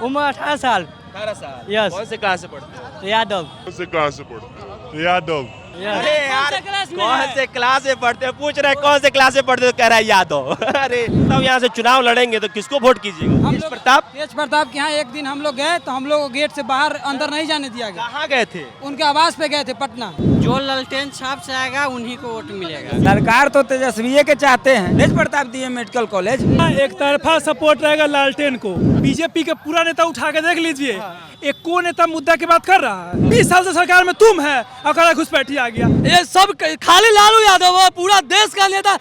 उम्र 18 साल। 18 साल। यस। कौन से क्लास से पढ़ते हो? यादव। यादव। अरे यार कौन से क्लास में पढ़ते हो? पूछ रहे कौन से क्लास में पढ़ते हो, कह रहा है यादव। अरे तब यहाँ से चुनाव लड़ेंगे तो किसको वोट कीजिएगा? हम तेज लोग प्रताप। तेज प्रताप के यहाँ एक दिन हम लोग गए तो हम लोग को गेट से बाहर अंदर नहीं जाने दिया गया। कहाँ गए थे? उनके आवास पे गए थे पटना। जो ललटेन छाप से आएगा उन्हीं को वोट मिलेगा। सरकार तो तेजस्वी के चाहते हैं। तेज प्रताप दिए मेडिकल कॉलेज। एक तरफा सपोर्ट रहेगा लालटेन को। बीजेपी के पूरा नेता उठा के देख लीजिए, एक को नेता मुद्दा की बात कर रहा है। 20 साल से सरकार में तुम है और घुसपैठी आ गया। ये सब खाली लालू यादव है, पूरा देश का नेता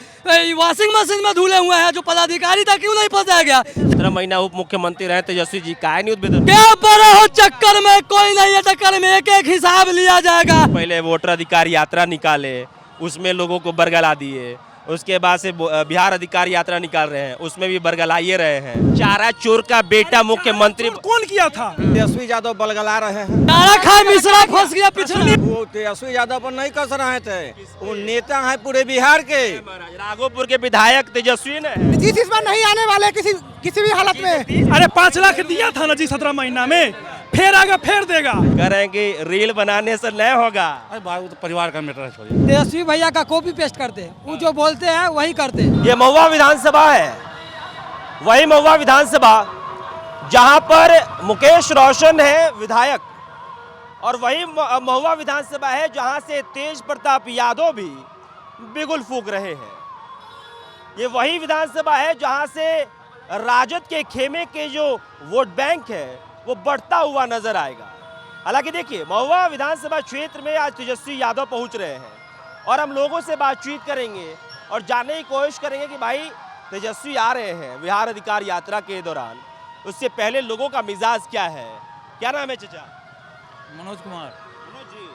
वॉशिंग मशीन में धुले हुए हैं। जो पदाधिकारी था क्यों नहीं फंसाया गया? 17 महीना उप मुख्यमंत्री रहे तेजस्वी जी, काहे नहीं उद्भेदन? क्या पड़े हो चक्कर में? कोई नहीं है चक्कर में, एक एक हिसाब लिया जाएगा। पहले वोटर अधिकार यात्रा निकाले, उसमें लोगों को बरगला दिए। उसके बाद से बिहार अधिकार यात्रा निकाल रहे हैं, उसमें भी बरगलाइए रहे हैं। चारा चोर का बेटा मुख्यमंत्री कौन किया था? तेजस्वी यादव बलगला रहे हैं। तारा खाए मिश्रा फंस गया पिछले। वो तेजस्वी यादव पर नहीं कस रहे थे, वो नेता है पूरे बिहार के। राघोपुर के विधायक तेजस्वी ने नीतीश इस बार नहीं आने वाले किसी भी हालत में। अरे 5 लाख दिया था ना जी 17 महीना में, फिर आएगा फिर देगा। कह रहे हैं कि रील बनाने से नहीं होगा। तो परिवार का मैटर है। तेजस्वी भैया का कॉपी पेस्ट करते हैं, वो जो बोलते हैं वही करते हैं। ये महुआ विधानसभा है, वही महुआ विधानसभा जहां पर मुकेश रोशन है विधायक, और वही महुआ विधानसभा है जहां से तेज प्रताप यादव भी बिगुल फूंक रहे हैं। ये वही विधानसभा है जहां से राजद के खेमे के जो वोट बैंक है वो बढ़ता हुआ नजर आएगा। हालांकि देखिए, महुआ विधानसभा क्षेत्र में आज तेजस्वी यादव पहुंच रहे हैं और हम लोगों से बातचीत करेंगे और जानने की कोशिश करेंगे कि भाई तेजस्वी आ रहे हैं बिहार अधिकार यात्रा के दौरान, उससे पहले लोगों का मिजाज क्या है। क्या नाम है चचा? मनोज कुमार। मनोज जी,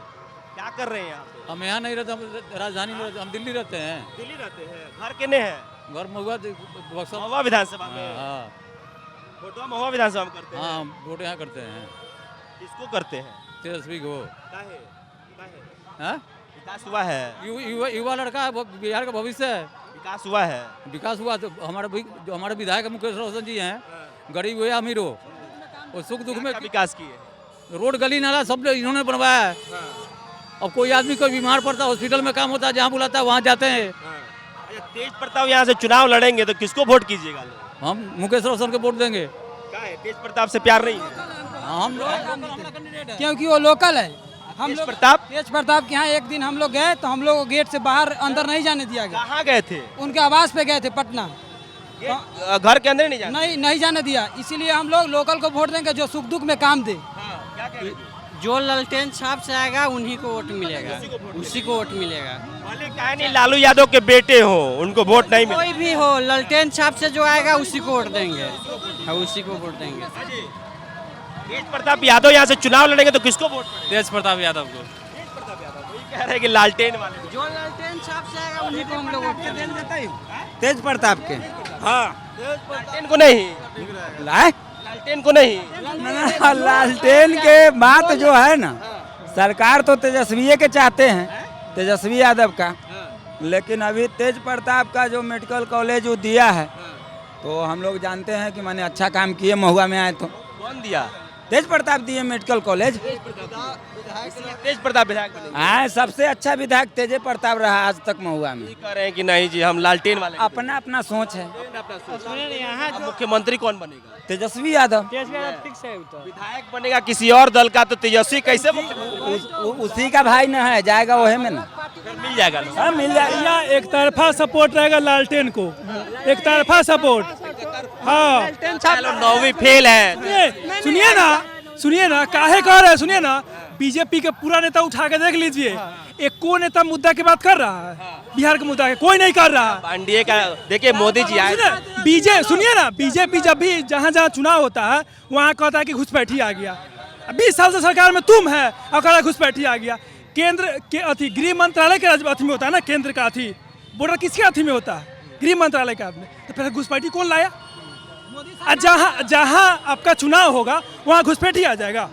क्या कर रहे हैं यहाँ पे? हम यहाँ नहीं रहते, हम राजधानी में रहते, हम दिल्ली रहते हैं। दिल्ली रहते हैं। घर कितने हैं? घर महुआ महुआ विधानसभा में। हाँ वोटवा महुआ विधानसभा में करते हैं। हाँ, वोट यहाँ करते हैं। किसको करते हैं? तेजस्वी को। काहे? हाँ? विकास हुआ है? युवा लड़का है, बिहार का भविष्य है। विकास हुआ है? विकास हुआ तो जो हमारे विधायक मुकेश रोशन जी हैं, गरीब हो या अमीर हो, वो सुख दुख में विकास किए। रोड गली नाला सब इन्होंने बनवाया है। अब कोई आदमी कोई बीमार पड़ता है, हॉस्पिटल में काम होता है, जहाँ बुलाता है वहाँ जाते हैं। तेज प्रताप यहाँ से चुनाव लड़ेंगे तो किसको वोट कीजिएगा? हम मुकेश रोशन को वोट देंगे। तेज प्रताप से प्यार नहीं है? हम क्योंकि वो लोकल है। हम तेज लोग प्रताप। तेज प्रताप के यहाँ एक दिन हम लोग गए तो हम लोग को गेट से बाहर अंदर नहीं जाने दिया गया। कहाँ गए थे? उनके आवास पे गए थे पटना। घर के अंदर नहीं जाना? नहीं जाने दिया, इसीलिए हम लोग लोकल को वोट देंगे जो सुख दुख में काम दे। क्या कह रहे थे? जो ललटेन छाप से आएगा उन्हीं को वोट मिलेगा, उसी को वोट मिलेगा। बोले क्या नहीं, लालू यादव के बेटे हो उनको वोट नहीं मिले? कोई भी हो, ललटेन छाप से जो आएगा उसी को वोट देंगे। हाँ, उसी को वोट देंगे। तेज प्रताप यादव यहाँ से चुनाव लड़ेंगे तो किसको वोट? तेज प्रताप यादव को। तेज प्रताप यादव। वही कह रहे हैं कि लालटेन वाले। जो ललटेन छाप से आएगा उन्हीं को हम लोग वोट देंगे। तेज प्रताप के। हाँ, लालटेन को नहीं? लालटेन को नहीं? लालटेन के बात जो है ना, सरकार तो तेजस्वी के चाहते हैं, तेजस्वी यादव का। लेकिन अभी तेज प्रताप का जो मेडिकल कॉलेज वो दिया है, तो हम लोग जानते हैं कि मैंने अच्छा काम किए महुआ में आए तो। कौन दिया? तेज प्रताप दिए मेडिकल कॉलेज। तेज प्रताप विधायक बने। हाँ, सबसे अच्छा विधायक तेज प्रताप रहा आज तक महुआ में। कह रहे हैं कि नहीं जी, हम लालटेन वाले। अपना अपना सोच है। अब मुख्यमंत्री कौन बनेगा? तेजस्वी यादव। विधायक बनेगा किसी और दल का तो तेजस्वी कैसे उसी का भाई न है, जाएगा वही में ना। मिल जाएगा? हाँ, मिल जाएगा। या एक तरफा सपोर्ट रहेगा लालटेन को, एक तरफा सपोर्ट। हाँ, 9वीं फेल है। सुनिए ना काहे कह रहे हैं, सुनिए ना। बीजेपी के पूरा नेता उठा के देख लीजिए, एक को नेता मुद्दा की बात कर रहा है, बिहार के मुद्दा के कोई नहीं कर रहा। पांडिये का देखिए, मोदी जी आए। सुनिए ना, बीजेपी जब भी जहाँ जहाँ चुनाव होता है वहाँ कहता है कि घुसपैठी आ गया। 20 साल से सरकार में तुम है और घुसपैठी आ गया। केंद्र के अथी गृह मंत्रालय के अथी में होता है ना, केंद्र का अथी बॉर्डर किसके अथी में होता है? गृह मंत्रालय का में। तो फिर घुसपैठी कौन लाया? जहाँ आपका चुनाव होगा वहाँ घुसपैठी आ जाएगा।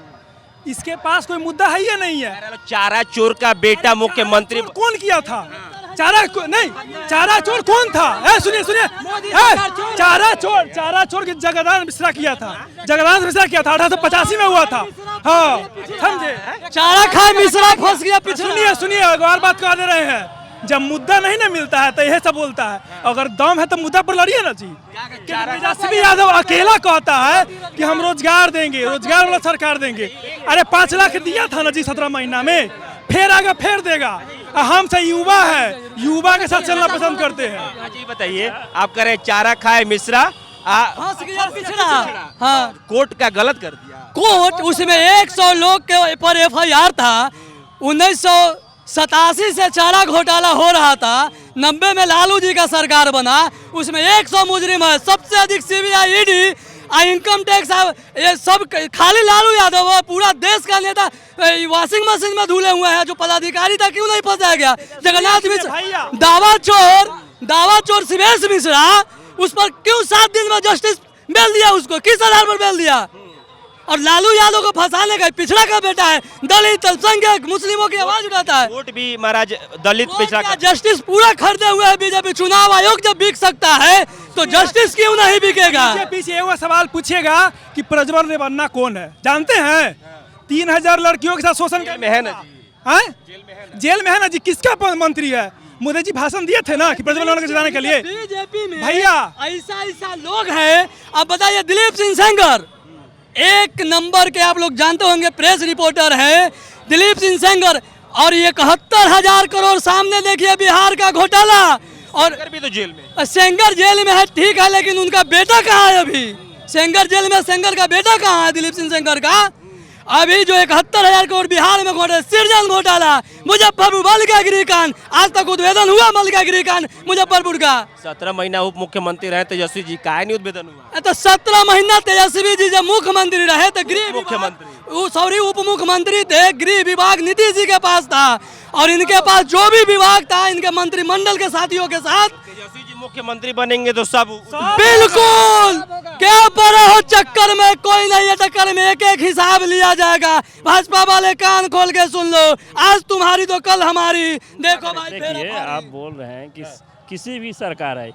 इसके पास कोई मुद्दा है या नहीं है? चारा चोर का बेटा मुख्यमंत्री कौन किया था? चारा चोर कौन था? सुनिए चारा चोर की जगदानंद मिश्रा किया था। 1885 में हुआ था। हाँ समझे? चारा खाए मिश्रा फंस गया पीछे। सुनिए एक और बात कह दे रहे हैं, जब मुद्दा नहीं ना मिलता है तो यह सब बोलता है। अगर दम है तो मुद्दा पर लड़िए ना जी। तेजस्वी यादव अकेला कहता है कि हम रोजगार देंगे, रोजगार वाला सरकार देंगे। अरे 5 लाख दिया था ना जी 17 महीना में, फिर आगे फिर देगा। हम से युवा है, युवा के साथ चलना पसंद करते हैं। जी बताइए, आप कह रहे चारा खाए मिश्रा फंस गया पिछड़ा। हाँ, कोर्ट का गलत कर दिया। कोर्ट उसमें 100 लोग के पर FIR था। 1987 से चारा घोटाला हो रहा था। 90 में लालू जी का सरकार बना, उसमें 100 मुजरिम है। सबसे अधिक CBI ED इनकम टैक्स, ये सब खाली लालू यादव है। पूरा देश का नेता वॉशिंग मशीन में धुले हुए हैं। जो पदाधिकारी था क्यों नहीं फंसाया गया? जगन्नाथ मिश्रा दावा चोर शिवेश मिश्रा, उस पर क्यों 7 दिन में जस्टिस बेल दिया? उसको किस आधार पर बेल दिया? और लालू यादव को फंसाने का पिछड़ा का बेटा है, दलित अल्पसंख्यक मुस्लिमों की आवाज उठाता है। वोट भी महाराज दलित पिछड़ा का। जस्टिस पूरा खरीदे हुए है बीजेपी। चुनाव आयोग जब बिक सकता है तो जस्टिस क्यों नहीं बिकेगा? पीछे वो सवाल पूछेगा कि प्रज्वल रेवन्ना कौन है? जानते हैं? 3000 लड़कियों के साथ शोषण में है ना जी। जेल में है ना जी। किसका मंत्री है? मोदी जी भाषण दिए थे ना कि प्रज्वल रेवन्ना को जिताने के लिए। बीजेपी में भैया ऐसा लोग हैं। अब बताइए, दिलीप सिंह सेंगर 1 नंबर के, आप लोग जानते होंगे, प्रेस रिपोर्टर है दिलीप सिंह सेंगर। और ये 71,000 करोड़ सामने देखिए बिहार का घोटाला। और भी तो जेल में, सेंगर जेल में है, ठीक है, लेकिन उनका बेटा कहाँ है अभी? सेंगर जेल में, सेंगर का बेटा कहाँ है? दिलीप सिंह सेंगर का अभी जो 71,000 करोड़ बिहार में घोटाला, सृजन घोटाला, मुजफ्फरपुर मल्लिका गिरी कांड, आज तक उद्भेदन हुआ मल्लिका गिरी कांड मुजफ्फरपुर का। 17 महीना उप मुख्यमंत्री रहे तेजस्वी जी, काहे नहीं उद्भेदन हुआ? तो 17 महीना तेजस्वी जी जब मुख्यमंत्री रहे तो गृह मुख्यमंत्री उप मुख्यमंत्री थे। गृह विभाग नीतीश जी के पास था, और इनके पास जो भी विभाग था इनके मंत्रिमंडल के साथियों के साथ। तेजस्वी जी मुख्यमंत्री बनेंगे तो सब बिल्कुल क्या पड़े हो चक्कर में, कोई नहीं है चक्कर में। एक हिसाब लिया जाएगा। भाजपा वाले कान खोल के सुन लो, आज तुम्हारी तो कल हमारी। देखो भाई, देखिए, आप बोल रहे हैं कि किसी भी सरकार है,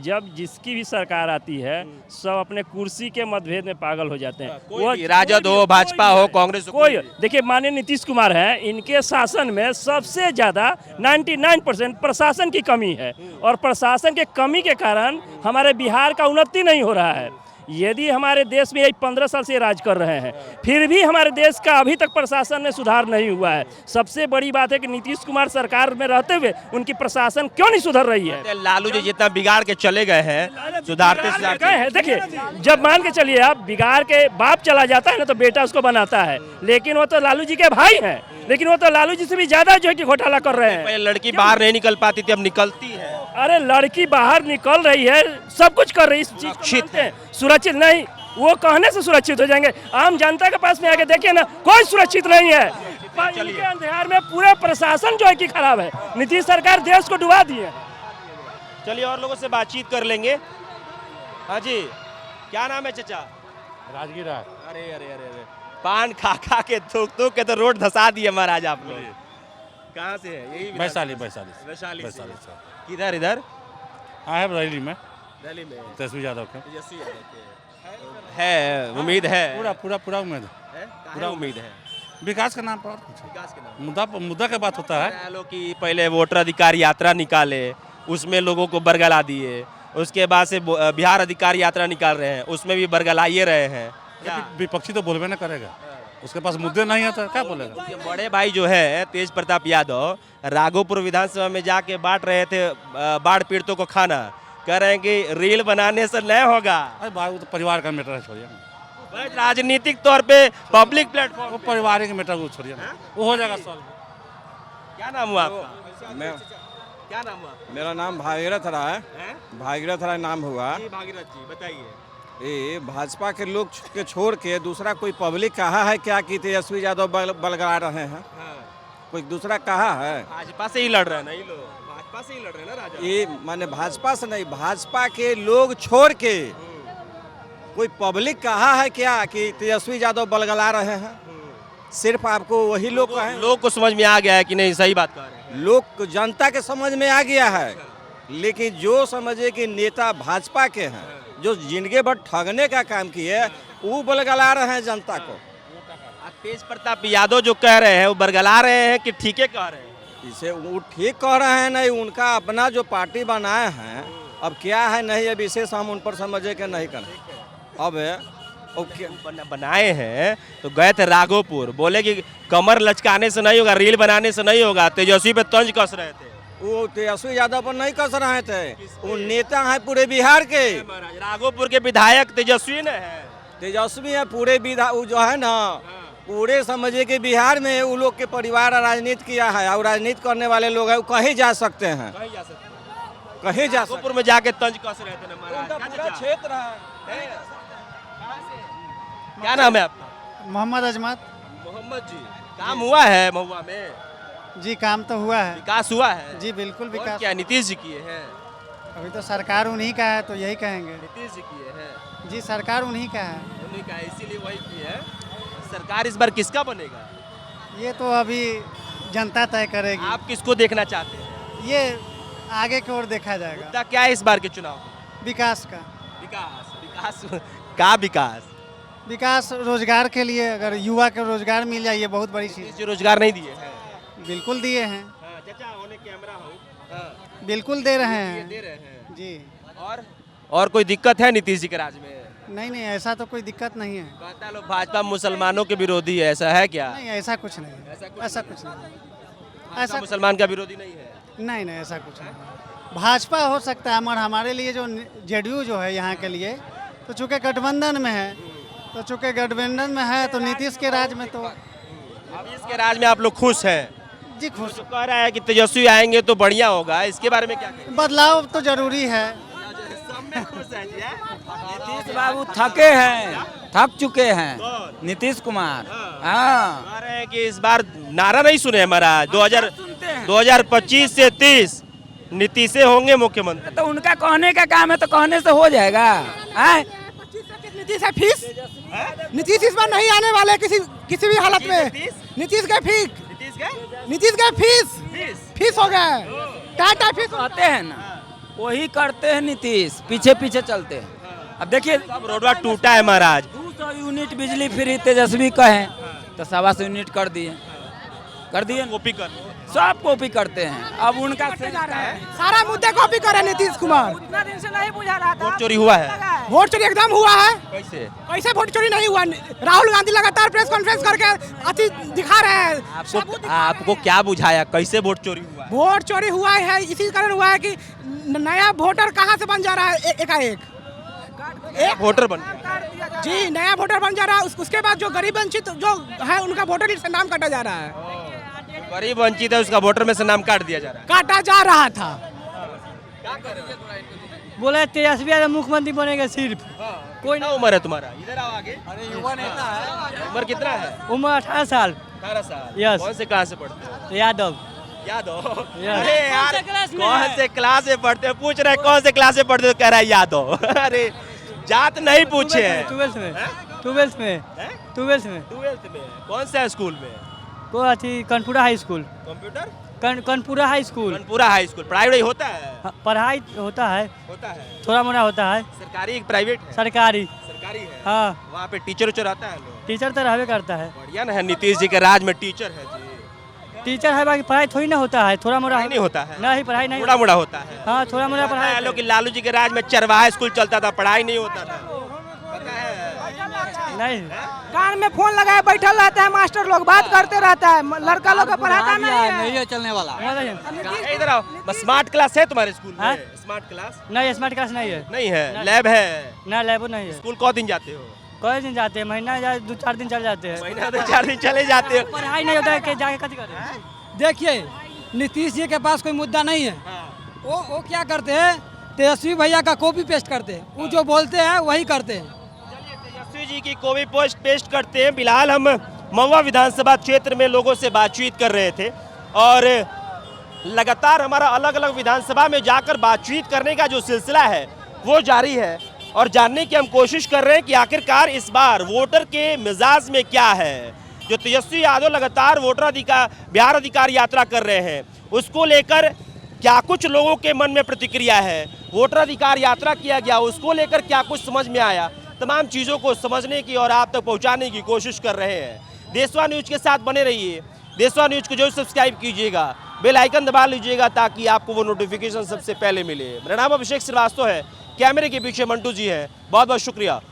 जब जिसकी भी सरकार आती है, सब अपने कुर्सी के मतभेद में पागल हो जाते हैं। वो राजद हो, भाजपा हो, कांग्रेस हो, कोई देखिए, माननीय नीतीश कुमार हैं, इनके शासन में सबसे ज्यादा 99% प्रशासन की कमी है। और प्रशासन के कमी के कारण हमारे बिहार का उन्नति नहीं हो रहा है। यदि हमारे देश में यही 15 साल से राज कर रहे हैं, फिर भी हमारे देश का अभी तक प्रशासन में सुधार नहीं हुआ है। सबसे बड़ी बात है कि नीतीश कुमार सरकार में रहते हुए उनकी प्रशासन क्यों नहीं सुधर रही है? लालू जी जितना बिगाड़ के चले गए हैं, सुधारते हैं। देखिए, जब मान के चलिए आप, बिगाड़ के बाप चला जाता है ना तो बेटा उसको बनाता है, लेकिन वो तो लालू जी के भाई हैं। लेकिन वो तो लालू जी से भी ज्यादा जो है कि घोटाला कर रहे हैं। लड़की बाहर नहीं निकल पाती थी, अब निकलती है। अरे लड़की बाहर निकल रही है, सब कुछ कर रही है। सुरक्षित है? सुरक्षित नहीं, वो कहने से सुरक्षित हो जाएंगे। आम जनता के पास में आके देखिए ना, कोई सुरक्षित नहीं है। इनके अंधेर में पूरे प्रशासन जो है कि खराब है। नीतीश सरकार देश को डुबा दी है। चलिए और लोगों से बातचीत कर लेंगे। हाँ जी, क्या नाम है चचा? राजगीर। अरे अरे अरे अरे, पान खा के थूक के तो रोड धसा दिए महाराज आप लोग। कहाँ से है? यही वैशाली। किधर? इधर है रैली में तेजस्वी यादव के है, उम्मीद है। पूरा उम्मीद है। पूरा उम्मीद है। विकास के नाम पर विकास के नाम मुद्दा का बात होता है। लोग की पहले वोटर अधिकार यात्रा निकाले, उसमें लोगों को बरगला दिए। उसके बाद से बिहार अधिकार यात्रा निकाल रहे हैं, उसमें भी बरगलाइए रहे हैं। विपक्षी तो बोलबे ना करेगा, उसके पास मुद्दे नहीं होता, क्या बोलेगा? बड़े भाई जो है तेज प्रताप यादव, राघोपुर विधानसभा में जाके बांट रहे थे बाढ़ पीड़ितों को खाना। कह रहे हैं कि रील बनाने से नहीं होगा। अरे भाई, वो तो परिवार का मैटर है, छोड़िए। राजनीतिक तौर पे पब्लिक प्लेटफॉर्म, वो पारिवारिक मैटर, वो छोड़िए, वो हो जाएगा सॉल्व। क्या नाम हुआ आपका? क्या नाम हुआ? मेरा नाम भागीरथ राय है। भागीरथ राय नाम हुआ। भागीरथ जी बताइए। ये भाजपा के लोग के छोड़ के दूसरा कोई पब्लिक कहा है क्या कि तेजस्वी यादव बलगला रहे हैं? कोई दूसरा कहा है? भाजपा से ही लड़ रहे हैं ना ये लोग, भाजपा से ही लड़ रहे हैं ना राजा। ये माने भाजपा से नहीं, भाजपा के लोग छोड़ के कोई पब्लिक कहा है क्या कि तेजस्वी यादव बलगला रहे हैं? सिर्फ आपको वही लोग कहें। लोग को समझ में आ गया है कि नहीं, सही बात कर रहे हैं। लोग जनता के समझ में आ गया है, लेकिन जो समझे कि नेता भाजपा के हैं, जो जिंदगी भर ठगने का काम किए, वो बलगला रहे हैं जनता को। तेज प्रताप यादव जो कह रहे हैं वो बरगला रहे हैं कि ठीक है कह रहे हैं? इसे वो ठीक कह रहे हैं, नहीं उनका अपना जो पार्टी बनाए हैं, अब क्या है नहीं है विशेष हम उन पर समझे कि नहीं करें। अब बनाए हैं तो गए थे राघोपुर, बोले कि कमर लचकाने से नहीं होगा, रील बनाने से नहीं होगा, तेजस्वी पे तंज कस रहे थे। वो तेजस्वी यादव पर नहीं कस रहे थे, वो नेता हैं पूरे बिहार के। राघोपुर के विधायक तेजस्वी ने है, तेजस्वी है पूरे वो जो है ना पूरे समझे कि बिहार में वो लोग के परिवार राजनीति किया है, और राजनीति करने वाले लोग हैं वो कहीं जा सकते हैं, कहीं जा राघोपुर में जाके तंज कस रहे थे ना महाराज। उनका पूरा क्षेत्र है। क्या नाम है आपका? मोहम्मद अजमत। मोहम्मद जी, काम हुआ है महुआ में? जी काम तो हुआ है, विकास हुआ है? जी बिल्कुल और विकास। क्या नीतीश जी किए हैं? अभी तो सरकार उन्हीं का है तो यही कहेंगे। नीतीश जी किए हैं? जी सरकार उन्हीं का है। उन्हीं का, इसीलिए वही किए हैं। सरकार इस बार किसका बनेगा? ये तो अभी जनता तय करेगी। आप किसको देखना चाहते हैं? ये आगे की ओर देखा जाएगा। मुद्दा क्या है इस बार के चुनाव में? विकास का। विकास। विकास का विकास? विकास रोजगार के लिए, अगर युवा को रोजगार मिल जाए ये बहुत बड़ी चीज। जो रोजगार नहीं दिए हैं? बिल्कुल दिए हैं। चाचा होने कैमरा हो। बिल्कुल दे रहे हैं। दे रहे हैं जी। और कोई दिक्कत है नीतीश जी के राज में? नहीं ऐसा तो कोई दिक्कत नहीं है। कहता लोग भाजपा मुसलमानों के विरोधी है, ऐसा है क्या? नहीं ऐसा कुछ नहीं, ऐसा कुछ नहीं, ऐसा मुसलमान का विरोधी नहीं है? नहीं ऐसा कुछ नहीं। भाजपा हो सकता है, मगर हमारे लिए जो जेडीयू जो है यहाँ के लिए, तो चूँकि गठबंधन में है, तो चूँकि गठबंधन में है तो नीतीश के राज में तो नीतीश के राज में आप लोग खुश हैं? जी खुश। जो कह रहा है कि तेजस्वी आएंगे तो बढ़िया होगा, इसके बारे में क्या कहेंगे? बदलाव तो जरूरी है। नीतीश बाबू थके हैं, थक चुके हैं नीतीश कुमार। हाँ कह रहे हैं कि इस बार नारा नहीं सुने हमारा 2025 से 30 नीतीश से होंगे मुख्यमंत्री। तो उनका कहने का काम है, तो कहने से हो जाएगा। नीतीश है फीस, नीतीश इस बार नहीं आने वाले किसी भी हालत में। नीतीश का फीस हो गया, टाटा फीस कहते हैं ना, वही करते हैं नीतीश, पीछे पीछे चलते हैं। अब देखिए सब रोडवा टूटा है महाराज। 200 यूनिट बिजली फ्री तेजस्वी कहें तो 125 यूनिट कर दिए कॉपी कर, सब कॉपी करते हैं। अब उनका सारा मुद्दे कॉपी करे नीतीश कुमार। उतना दिन से नहीं बुझा रहा था। वोट चोरी हुआ है? वोट चोरी एकदम हुआ है। कैसे वोट चोरी नहीं हुआ? राहुल गांधी लगातार प्रेस कॉन्फ्रेंस करके अति दिखा रहे हैं। आपको क्या बुझाया, कैसे वोट चोरी हुआ? वोट चोरी हुआ है इसी कारण हुआ है कि नया वोटर कहाँ से बन जा रहा है एकाएक। एक वोटर बन गया। जी नया वोटर बन जा रहा है, उसके बाद जो गरीब वंचित जो है उनका वोटर लिस्ट से नाम काटा जा रहा है। गरीब वंचित है उसका वोटर में से नाम काट दिया जा रहा है। काटा जा रहा था। बोले तेजस्वी यादव मुख्यमंत्री बनेगा सिर्फ। कोई ना उम्र है तुम्हारा? इधर आओ आगे। अरे युवा नेता है। उम्र कितना है? उम्र 18 साल। 18 साल। यस। कौन से क्लास से पढ़ते हो? यादव। अरे यार कौन से क्लास से पढ़ते हो? पूछ रहे कौन से क्लास से पढ़ते हो, कह रहा है यादव। अरे जात नहीं पूछे हैं। 12th में। 12th में कौन सा स्कूल में? को अथी Kanpura high school. Computer Kanpura high school. Kanpura high school. पढ़ाई होता है? पढ़ाई होता है, थोड़ा मोड़ा होता है। सरकारी प्राइवेट है? सरकारी है। हाँ। वहाँ पे टीचर उचर आता है? टीचर तो रहबे करता है। बढ़िया ना है, नीतीश जी के राज में टीचर है जी। टीचर है, बाकी पढ़ाई थोड़ी ना होता है, थोड़ा मोड़ा नहीं होता है। नहीं पढ़ाई नहीं, थोड़ा मोड़ा होता है। हाँ थोड़ा मोड़ा पढ़ाई। लोग लालू जी के राज में चरवाहा स्कूल चलता था, पढ़ाई नहीं होता था। नहीं कान में फोन लगाए बैठल रहता है, मास्टर लोग बात करते रहता है, लड़का लोग को पढ़ाता नहीं है चलने वाला। इधर आओ, स्मार्ट क्लास है तुम्हारे स्कूल में? स्मार्ट क्लास नहीं, स्मार्ट क्लास नहीं है। नहीं है? लैब है? ना लैब नहीं है। स्कूल कौ दिन जाते हो? कई दिन जाते हैं, महीना या 2-4 दिन चल जाते हैं। महीना 2-4 दिन चले जाते हो? पढ़ाई नहीं होता है कि जाके कथी करें। देखिए नीतीश जी के पास कोई मुद्दा नहीं है, वो क्या करते हैं, तेजस्वी भैया का कॉपी पेस्ट करते हैं, वो जो बोलते हैं वही करते हैं। तेजस्वी जी की कॉपी पेस्ट करते हैं। फिलहाल हम महुआ विधानसभा क्षेत्र में लोगों से बातचीत कर रहे थे और लगातार हमारा अलग अलग विधानसभा में जाकर बातचीत करने का जो सिलसिला है वो जारी है और जानने की हम कोशिश कर रहे हैं कि आखिरकार इस बार वोटर के मिजाज में क्या है। जो तेजस्वी यादव लगातार बिहार अधिकार यात्रा कर रहे हैं, उसको लेकर क्या कुछ लोगों के मन में प्रतिक्रिया है, वोटर अधिकार यात्रा किया गया उसको लेकर क्या कुछ समझ में आया, तमाम चीज़ों को समझने की और आप तक पहुंचाने की कोशिश कर रहे हैं। देशवा न्यूज़ के साथ बने रहिए। देशवा न्यूज़ को जरूर सब्सक्राइब कीजिएगा, बेल आइकन दबा लीजिएगा ताकि आपको वो नोटिफिकेशन सबसे पहले मिले। मेरा नाम अभिषेक श्रीवास्तव है, कैमरे के पीछे मंटू जी हैं। बहुत बहुत शुक्रिया।